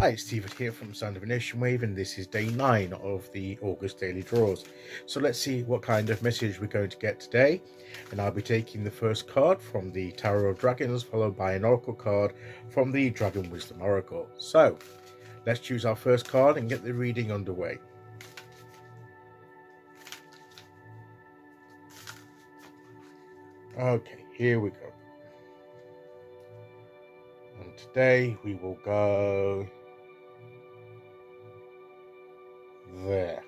Hi, it's Stephen here from Sound of a Nation Wave, and this is day 9 of the August daily draws. So let's see what kind of message we're going to get today. And I'll be taking the first card from the Tarot of Dragons, followed by an Oracle card from the Dragon Wisdom Oracle. So let's choose our first card and get the reading underway. Okay, here we go. And today we will go there.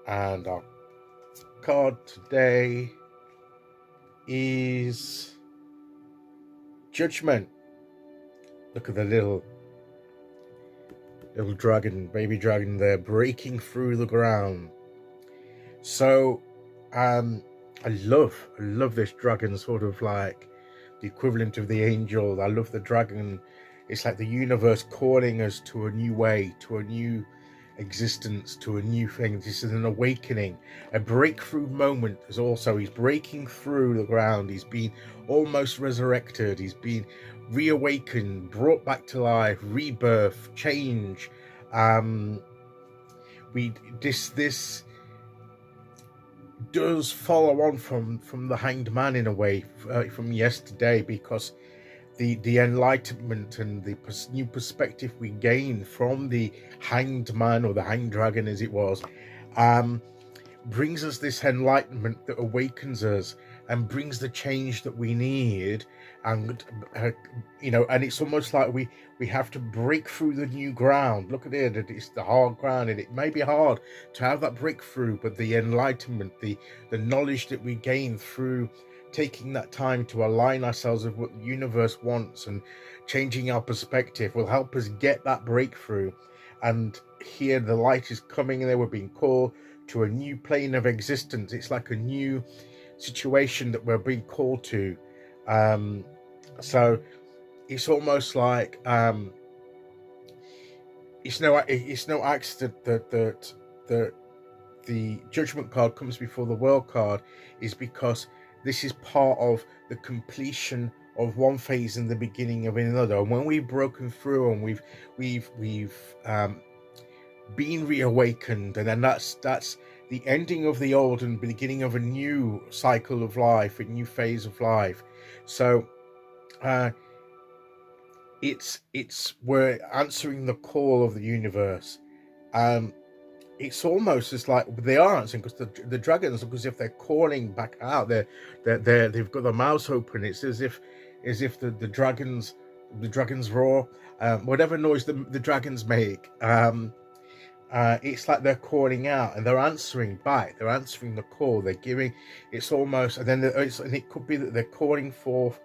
And our card today is Judgment. Look at the little dragon, baby dragon there, breaking through the ground. So I love this dragon, sort of like the equivalent of the angel. I love the dragon. It's like the universe calling us to a new way, to a new existence, to a new thing. This is an awakening, a breakthrough moment. As also, he's breaking through the ground. He's been almost resurrected. He's been reawakened, brought back to life, rebirth, change. This does follow on from the Hanged Man in a way, from yesterday, because the enlightenment and the new perspective we gain from the Hanged Man, or the Hanged Dragon as it was, brings us this enlightenment that awakens us and brings the change that we need. And and it's almost like we have to break through the new ground. Look at it, it's the hard ground, and it may be hard to have that breakthrough, but the enlightenment, the knowledge that we gain through taking that time to align ourselves with what the universe wants and changing our perspective will help us get that breakthrough. And here the light is coming, and they were being called to a new plane of existence. It's like a new situation that we're being called to. So it's almost like it's no accident that the Judgment card comes before the World card, is because this is part of the completion of one phase and the beginning of another. And when we've broken through and we've been reawakened, and then that's the ending of the old and beginning of a new cycle of life, a new phase of life. So we're answering the call of the universe. It's almost as like they are answering, because the dragons look as if they're calling back out. They've got their mouths open. It's as if the dragons roar, whatever noise the dragons make. It's like they're calling out and they're answering back. They're answering the call. They're giving. It's almost, and then and it could be that they're calling forth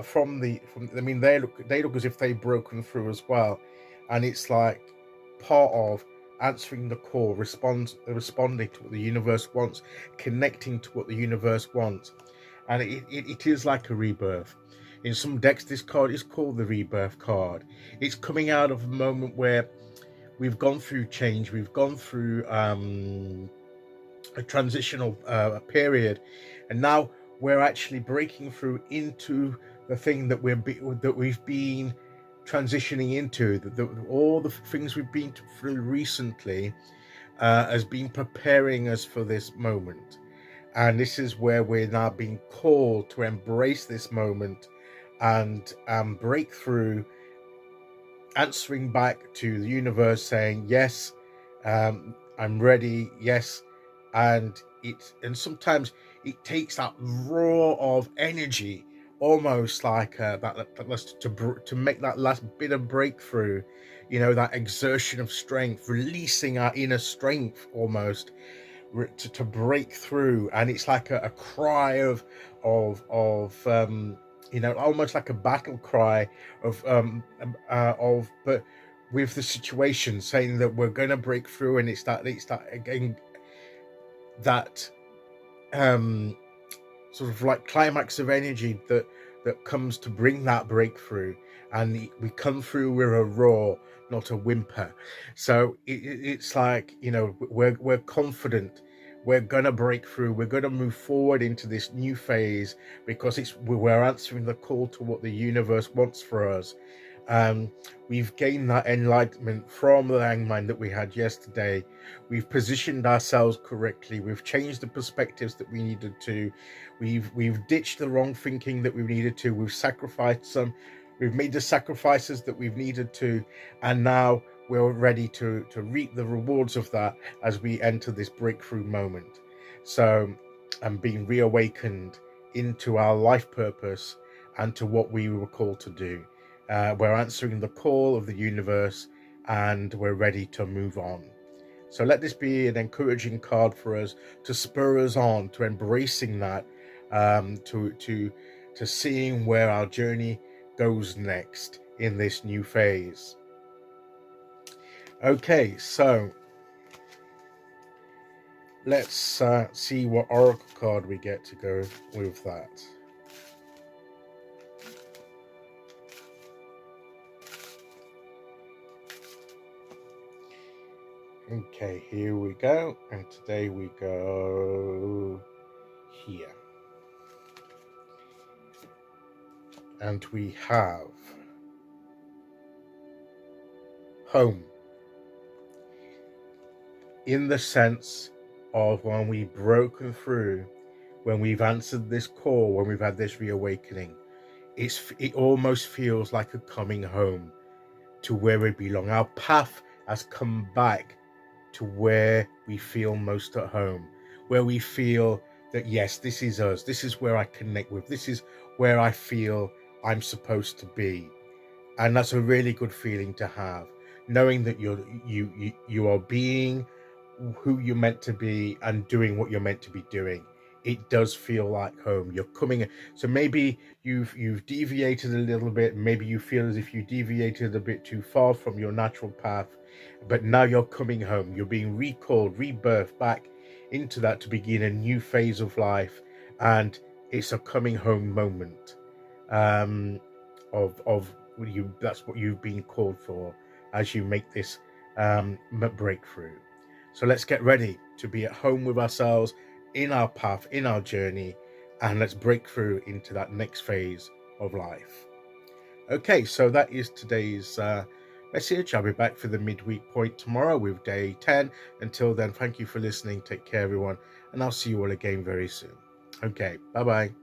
from. I mean, they look as if they've broken through as well, and it's like part of answering the call, responding to what the universe wants, connecting to what the universe wants. And it is like a rebirth. In some decks, this card is called the Rebirth card. It's coming out of a moment where we've gone through change, we've gone through a transitional period, and now we're actually breaking through into the thing that we've been transitioning into. All the things we've been through recently has been preparing us for this moment, and this is where we're now being called to embrace this moment and break through, answering back to the universe, saying yes, I'm ready, yes. And sometimes it takes that roar of energy, almost like to make that last bit of breakthrough, that exertion of strength, releasing our inner strength almost to break through. And it's like a cry of almost like a battle cry but with the situation, saying that we're going to break through. And it's that again, that sort of like climax of energy that comes to bring that breakthrough. And we come through with a roar, not a whimper. So it's like, we're confident. We're gonna break through. We're gonna move forward into this new phase, because we're answering the call to what the universe wants for us. We've gained that enlightenment from the hangman that we had yesterday. We've positioned ourselves correctly. We've changed the perspectives that we needed to. We've ditched the wrong thinking that we needed to. We've sacrificed some. We've made the sacrifices that we've needed to, and now we're ready to reap the rewards of that as we enter this breakthrough moment. So, and being reawakened into our life purpose and to what we were called to do. We're answering the call of the universe, and we're ready to move on. So let this be an encouraging card for us to spur us on to embracing that, to seeing where our journey goes next in this new phase. Okay, so let's see what oracle card we get to go with that. Okay, here we go, and today we go here. And we have home, in the sense of when we've broken through, when we've answered this call, when we've had this reawakening, it almost feels like a coming home to where we belong. Our path has come back to where we feel most at home, where we feel that, yes, this is us. This is where I connect with. This is where I feel I'm supposed to be. And that's a really good feeling to have, knowing that you are being who you're meant to be and doing what you're meant to be doing. It does feel like home. You're coming. So maybe you've deviated a little bit. Maybe you feel as if you deviated a bit too far from your natural path, but now you're coming home. You're being recalled, rebirthed back into that to begin a new phase of life, and it's a coming home moment. Of you. That's what you've been called for as you make this breakthrough. So let's get ready to be at home with ourselves, in our path, in our journey, and let's break through into that next phase of life. Okay, so that is today's message. I'll be back for the midweek point tomorrow with day 10. Until then, thank you for listening. Take care, everyone, and I'll see you all again very soon. Okay, bye-bye.